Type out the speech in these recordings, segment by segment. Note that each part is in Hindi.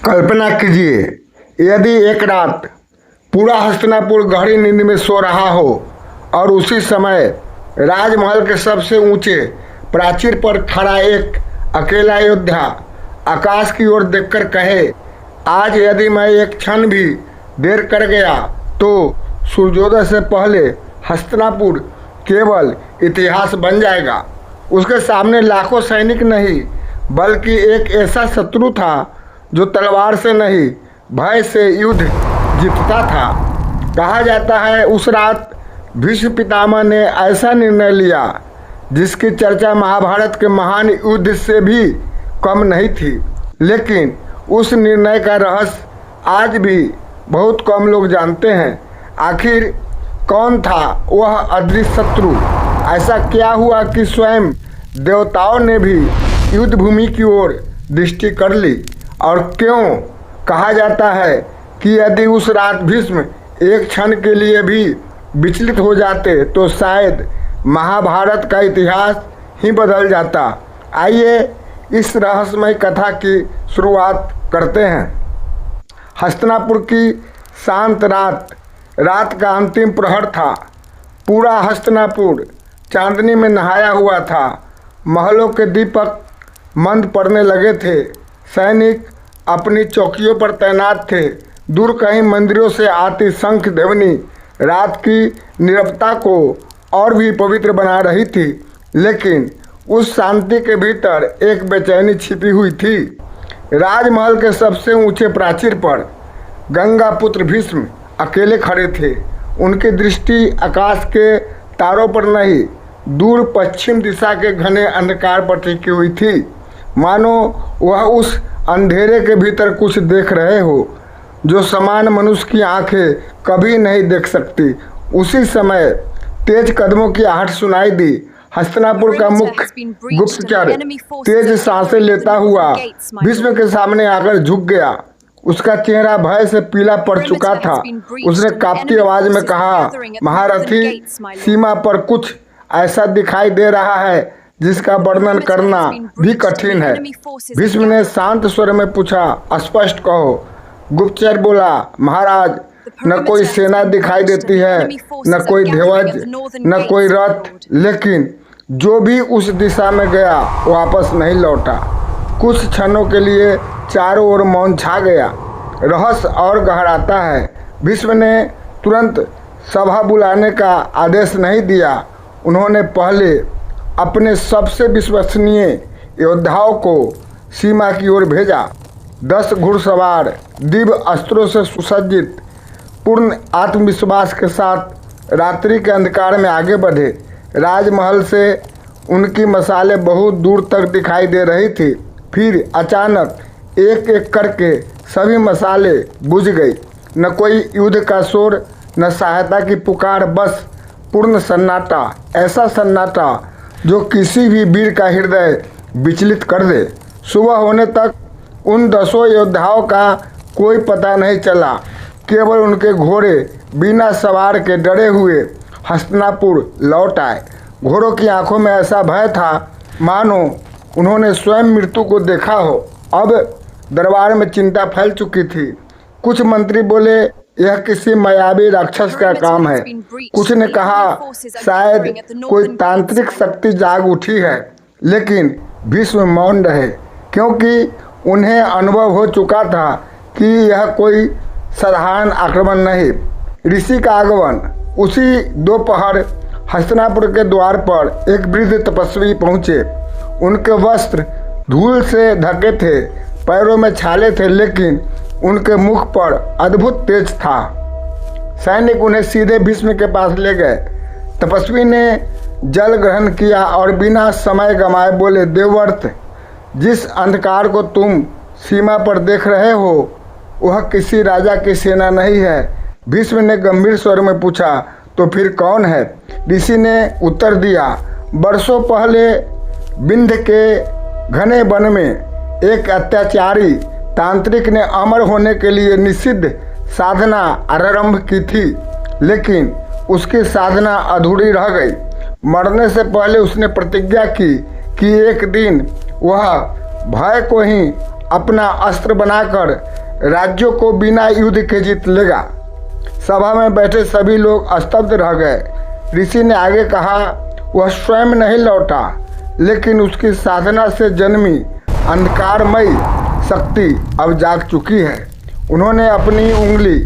कल्पना कीजिए, यदि एक रात पूरा हस्तिनापुर गहरी नींद में सो रहा हो और उसी समय राजमहल के सबसे ऊंचे प्राचीर पर खड़ा एक अकेला योद्धा आकाश की ओर देखकर कहे, आज यदि मैं एक क्षण भी देर कर गया तो सूर्योदय से पहले हस्तिनापुर केवल इतिहास बन जाएगा। उसके सामने लाखों सैनिक नहीं बल्कि एक ऐसा शत्रु था जो तलवार से नहीं भय से युद्ध जीतता था। कहा जाता है उस रात भीष्म पितामह ने ऐसा निर्णय लिया जिसकी चर्चा महाभारत के महान युद्ध से भी कम नहीं थी, लेकिन उस निर्णय का रहस्य आज भी बहुत कम लोग जानते हैं। आखिर कौन था वह अदृश्य शत्रु? ऐसा क्या हुआ कि स्वयं देवताओं ने भी युद्ध भूमि की ओर दृष्टि कर ली? और क्यों कहा जाता है कि यदि उस रात भीष्म एक क्षण के लिए भी विचलित हो जाते तो शायद महाभारत का इतिहास ही बदल जाता। आइए इस रहस्यमय कथा की शुरुआत करते हैं। हस्तिनापुर की शांत रात का अंतिम प्रहर था। पूरा हस्तिनापुर चांदनी में नहाया हुआ था। महलों के दीपक मंद पड़ने लगे थे। सैनिक अपनी चौकियों पर तैनात थे। दूर कहीं मंदिरों से आती शंख ध्वनि रात की नीरवता को और भी पवित्र बना रही थी, लेकिन उस शांति के भीतर एक बेचैनी छिपी हुई थी। राजमहल के सबसे ऊंचे प्राचीर पर गंगा पुत्र भीष्म अकेले खड़े थे। उनकी दृष्टि आकाश के तारों पर नहीं, दूर पश्चिम दिशा के घने अंधकार पर टिकी हुई थी, मानो वह उस अंधेरे के भीतर कुछ देख रहे हो जो सामान्य मनुष्य की आंखें कभी नहीं देख सकती। उसी समय तेज कदमों की आहट सुनाई दी। हस्तिनापुर का मुख्य गुप्तचर तेज सांसें लेता हुआ भीष्म के सामने आकर झुक गया। उसका चेहरा भय से पीला पड़ चुका था। उसने कांपती आवाज में कहा, महारथी, सीमा पर कुछ ऐसा दिखाई दे रहा है जिसका वर्णन करना भी कठिन है। भीष्म ने शांत स्वर में पूछा, स्पष्ट कहो। गुप्तचर बोला, महाराज, न कोई सेना दिखाई देती है, न कोई ध्वज, न कोई रथ, लेकिन जो भी उस दिशा में गया वापस नहीं लौटा। कुछ क्षणों के लिए चारों ओर मौन छा गया। रहस्य और गहराता है। भीष्म ने तुरंत सभा बुलाने का आदेश नहीं दिया। उन्होंने पहले अपने सबसे विश्वसनीय योद्धाओं को सीमा की ओर भेजा। 10 घुड़सवार दिव्य अस्त्रों से सुसज्जित पूर्ण आत्मविश्वास के साथ रात्रि के अंधकार में आगे बढ़े। राजमहल से उनकी मशालें बहुत दूर तक दिखाई दे रही थी। फिर अचानक एक एक करके सभी मशालें बुझ गई। न कोई युद्ध का शोर, न सहायता की पुकार, बस पूर्ण सन्नाटा। ऐसा सन्नाटा जो किसी भी वीर का हृदय विचलित कर दे। सुबह होने तक उन 10 योद्धाओं का कोई पता नहीं चला। केवल उनके घोड़े बिना सवार के डरे हुए हस्तिनापुर लौट आए। घोड़ों की आंखों में ऐसा भय था मानो उन्होंने स्वयं मृत्यु को देखा हो। अब दरबार में चिंता फैल चुकी थी। कुछ मंत्री बोले, यह किसी मायावी राक्षस का काम है। कुछ ने कहा शायद कोई तांत्रिक शक्ति जाग उठी है, लेकिन भीष्म मौन रहे, क्योंकि उन्हें अनुभव हो चुका था कि यह कोई साधारण आक्रमण नहीं। ऋषि का आगमन। उसी दोपहर हस्तिनापुर के द्वार पर एक वृद्ध तपस्वी पहुंचे। उनके वस्त्र धूल से ढके थे, पैरों में छाले थे, लेकिन उनके मुख पर अद्भुत तेज था। सैनिक उन्हें सीधे भीष्म के पास ले गए। तपस्वी ने जल ग्रहण किया और बिना समय गंवाए बोले, देवव्रत, जिस अंधकार को तुम सीमा पर देख रहे हो वह किसी राजा की सेना नहीं है। भीष्म ने गंभीर स्वर में पूछा, तो फिर कौन है? ऋषि ने उत्तर दिया, वर्षों पहले विंध्य के घने वन में एक अत्याचारी तांत्रिक ने अमर होने के लिए निषिद्ध साधना आरंभ की थी, लेकिन उसकी साधना अधूरी रह गई। मरने से पहले उसने प्रतिज्ञा की कि एक दिन वह भय को ही अपना अस्त्र बनाकर राज्यों को बिना युद्ध के जीत लेगा। सभा में बैठे सभी लोग स्तब्ध रह गए। ऋषि ने आगे कहा, वह स्वयं नहीं लौटा, लेकिन उसकी साधना से जन्मी अंधकारमयी शक्ति अब जाग चुकी है। उन्होंने अपनी उंगली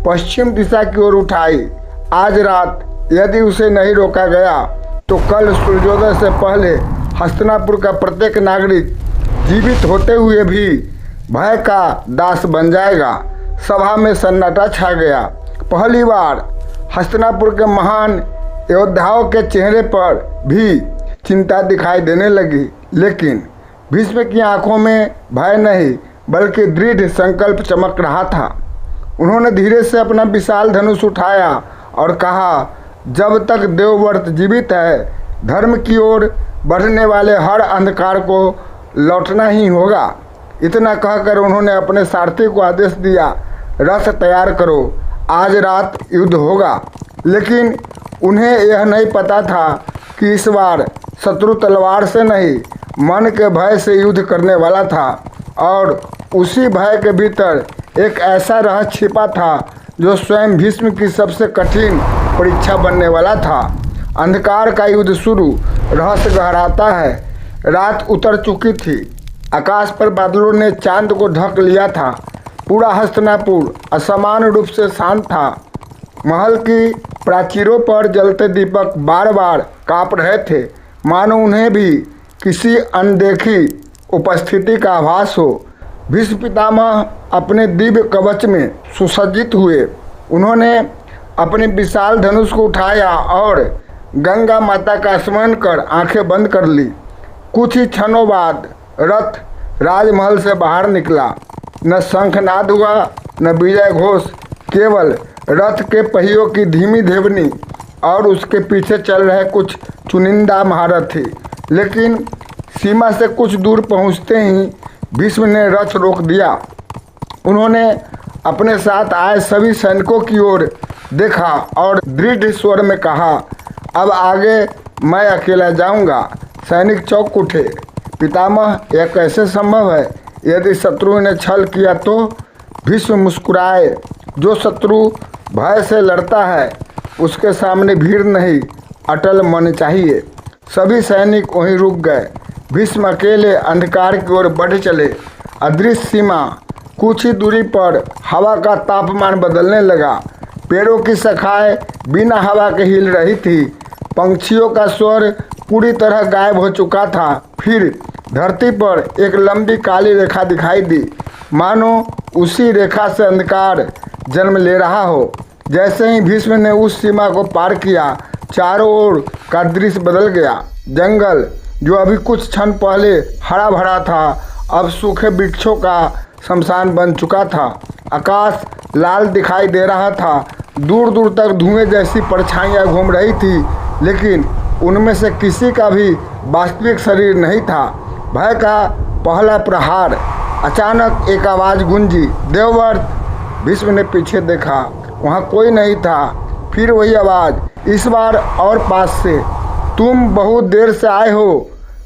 पश्चिम दिशा की ओर उठाई। आज रात यदि उसे नहीं रोका गया तो कल सूर्योदय से पहले हस्तिनापुर का प्रत्येक नागरिक जीवित होते हुए भी भय का दास बन जाएगा। सभा में सन्नाटा छा गया। पहली बार हस्तिनापुर के महान योद्धाओं के चेहरे पर भी चिंता दिखाई देने लगी, लेकिन भीष्म की आंखों में भय नहीं बल्कि दृढ़ संकल्प चमक रहा था। उन्होंने धीरे से अपना विशाल धनुष उठाया और कहा, जब तक देवव्रत जीवित है, धर्म की ओर बढ़ने वाले हर अंधकार को लौटना ही होगा। इतना कहकर उन्होंने अपने सारथी को आदेश दिया, रथ तैयार करो, आज रात युद्ध होगा। लेकिन उन्हें यह नहीं पता था कि इस बार शत्रु तलवार से नहीं, मन के भय से युद्ध करने वाला था, और उसी भय के भीतर एक ऐसा रहस्य छिपा था जो स्वयं भीष्म की सबसे कठिन परीक्षा बनने वाला था। अंधकार का युद्ध शुरू। रहस्य गहराता है। रात उतर चुकी थी। आकाश पर बादलों ने चांद को ढक लिया था। पूरा हस्तिनापुर असमान रूप से शांत था। महल की प्राचीरों पर जलते दीपक बार बार कांप रहे थे, मानो उन्हें भी किसी अनदेखी उपस्थिति का आभास हो। भीष्म पितामह अपने दिव्य कवच में सुसज्जित हुए। उन्होंने अपने विशाल धनुष को उठाया और गंगा माता का स्मरण कर आंखें बंद कर ली। कुछ ही क्षणों बाद रथ राजमहल से बाहर निकला। न शंखनाद हुआ, न विजय घोष, केवल रथ के पहियों की धीमी ध्वनि और उसके पीछे चल रहे कुछ चुनिंदा महारथी। लेकिन सीमा से कुछ दूर पहुंचते ही भीष्म ने रथ रोक दिया। उन्होंने अपने साथ आए सभी सैनिकों की ओर देखा और दृढ़ स्वर में कहा, अब आगे मैं अकेला जाऊंगा। सैनिक चौंक उठे। पितामह, यह कैसे संभव है? यदि शत्रु ने छल किया तो? भीष्म मुस्कुराए। जो शत्रु भय से लड़ता है उसके सामने भीड़ नहीं, अटल मन चाहिए। सभी सैनिक वहीं रुक गए। भीष्म अकेले अंधकार की ओर बढ़ चले। अदृश्य सीमा। कुछ ही दूरी पर हवा का तापमान बदलने लगा। पेड़ों की शाखाएं बिना हवा के हिल रही थी। पंछियों का स्वर पूरी तरह गायब हो चुका था। फिर धरती पर एक लंबी काली रेखा दिखाई दी, मानो उसी रेखा से अंधकार जन्म ले रहा हो। जैसे ही भीष्म ने उस सीमा को पार किया, चारों ओर का दृश्य बदल गया। जंगल जो अभी कुछ क्षण पहले हरा भरा था, अब सूखे वृक्षों का शमशान बन चुका था। आकाश लाल दिखाई दे रहा था। दूर दूर तक धुएं जैसी परछाइयां घूम रही थी, लेकिन उनमें से किसी का भी वास्तविक शरीर नहीं था। भय का पहला प्रहार। अचानक एक आवाज़ गूंजी, देवव्रत। भीष्म ने पीछे देखा, वहाँ कोई नहीं था। फिर वही आवाज़, इस बार और पास से, तुम बहुत देर से आए हो।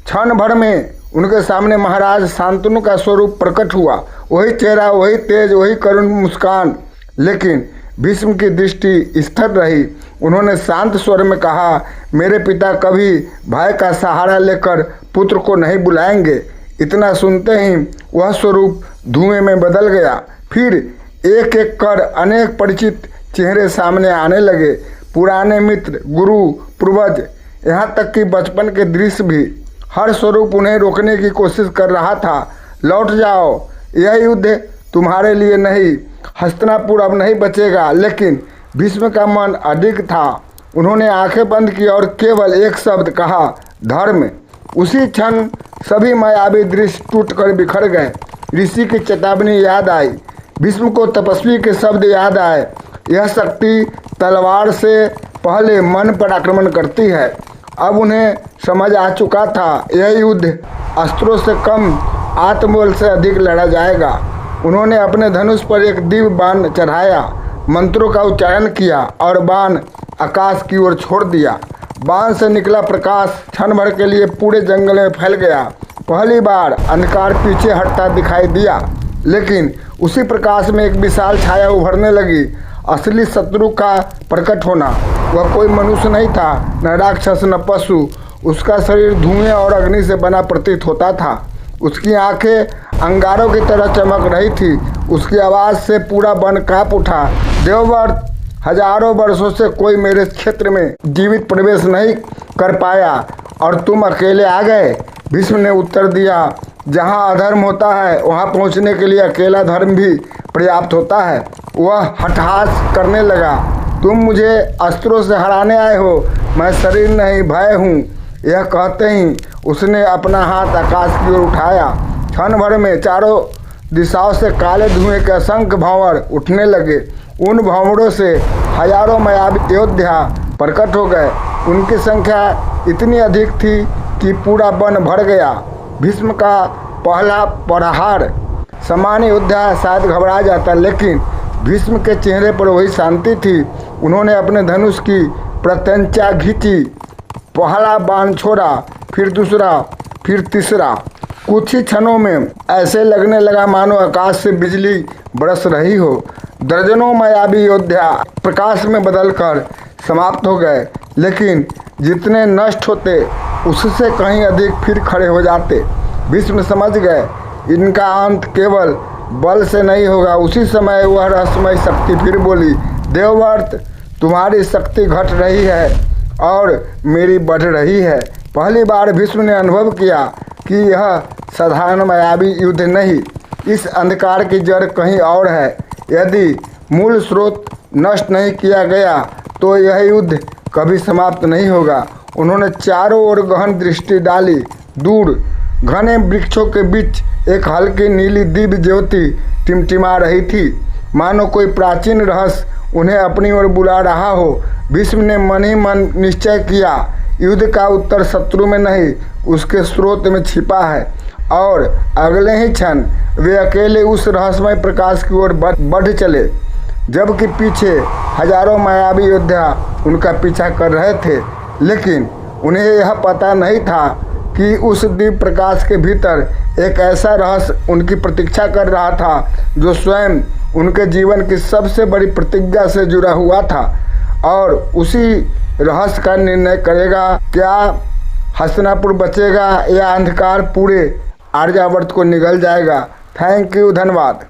क्षण भर में उनके सामने महाराज शांतनु का स्वरूप प्रकट हुआ। वही चेहरा, वही तेज, वही करुण मुस्कान। लेकिन भीष्म की दृष्टि स्थिर रही। उन्होंने शांत स्वर में कहा, मेरे पिता कभी भय का सहारा लेकर पुत्र को नहीं बुलाएंगे। इतना सुनते ही वह स्वरूप धुएं में बदल गया। फिर एक एक कर अनेक परिचित चेहरे सामने आने लगे। पुराने मित्र, गुरु, पूर्वज, यहाँ तक कि बचपन के दृश्य भी। हर स्वरूप उन्हें रोकने की कोशिश कर रहा था। लौट जाओ, यह युद्ध तुम्हारे लिए नहीं। हस्तिनापुर अब नहीं बचेगा। लेकिन भीष्म का मन अधिक था। उन्होंने आंखें बंद की और केवल एक शब्द कहा, धर्म। उसी क्षण सभी मायावी दृश्य टूटकर बिखर गए। ऋषि की चेतावनी याद आई। भीष्म को तपस्वी के शब्द याद आए, यह शक्ति तलवार से पहले मन पर आक्रमण करती है। अब उन्हें समझ आ चुका था, यह युद्ध अस्त्रों से कम आत्मबल से अधिक लड़ा जाएगा। उन्होंने अपने धनुष पर एक दिव्य बाण चढ़ाया, मंत्रों का उच्चारण किया और बाण आकाश की ओर छोड़ दिया। बाण से निकला प्रकाश क्षण भर के लिए पूरे जंगल में फैल गया। पहली बार अंधकार पीछे हटता दिखाई दिया, लेकिन उसी प्रकाश में एक विशाल छाया उभरने लगी। असली शत्रु का प्रकट होना। वह कोई मनुष्य नहीं था, न राक्षस न पशु। उसका शरीर धुएं और अग्नि से बना प्रतीत होता था। उसकी आंखें अंगारों की तरह चमक रही थी। उसकी आवाज़ से पूरा वन कांप उठा। देवव्रत, हजारों वर्षों से कोई मेरे क्षेत्र में जीवित प्रवेश नहीं कर पाया और तुम अकेले आ गए। भीष्म ने उत्तर दिया, जहाँ अधर्म होता है वहाँ पहुँचने के लिए अकेला धर्म भी पर्याप्त होता है। वह हठहास करने लगा, तुम मुझे अस्त्रों से हराने आए हो, मैं शरीर नहीं भय हूँ। यह कहते ही उसने अपना हाथ आकाश की ओर उठाया। क्षण भर में चारों दिशाओं से काले धुएं के असंख्य भंवर उठने लगे। उन भंवरों से हजारों मायावी योद्धा प्रकट हो गए। उनकी संख्या इतनी अधिक थी कि पूरा वन भर गया। भीष्म का पहला प्रहार सामान्य योद्धा शायद घबरा जाता, लेकिन भीष्म के चेहरे पर वही शांति थी। उन्होंने अपने धनुष की प्रत्यंचा खींची, पहला बाण छोड़ा, फिर दूसरा, फिर तीसरा। कुछ ही क्षणों में ऐसे लगने लगा मानो आकाश से बिजली बरस रही हो। दर्जनों मायावी योद्धा प्रकाश में बदलकर समाप्त हो गए, लेकिन जितने नष्ट होते उससे कहीं अधिक फिर खड़े हो जाते। भीष्म समझ गए, इनका अंत केवल बल से नहीं होगा। उसी समय वह रहस्यमय शक्ति फिर बोली, देवव्रत, तुम्हारी शक्ति घट रही है और मेरी बढ़ रही है। पहली बार भीष्म ने अनुभव किया कि यह साधारण मायावी युद्ध नहीं, इस अंधकार की जड़ कहीं और है। यदि मूल स्रोत नष्ट नहीं किया गया तो यह युद्ध कभी समाप्त नहीं होगा। उन्होंने चारों ओर गहन दृष्टि डाली। दूर घने वृक्षों के बीच एक हल्की नीली दिव्य ज्योति टिमटिमा रही थी, मानो कोई प्राचीन रहस्य उन्हें अपनी ओर बुला रहा हो। भीष्म ने मन ही मन निश्चय किया, युद्ध का उत्तर शत्रु में नहीं, उसके स्रोत में छिपा है। और अगले ही क्षण वे अकेले उस रहस्यमय प्रकाश की ओर बढ़ चले, जबकि पीछे हजारों मायावी योद्धा उनका पीछा कर रहे थे। लेकिन उन्हें यह पता नहीं था कि उस दिव्य प्रकाश के भीतर एक ऐसा रहस्य उनकी प्रतीक्षा कर रहा था, जो स्वयं उनके जीवन की सबसे बड़ी प्रतिज्ञा से जुड़ा हुआ था। और उसी रहस्य का निर्णय करेगा, क्या हस्तिनापुर बचेगा या अंधकार पूरे आर्यावर्त को निगल जाएगा। थैंक यू, धन्यवाद।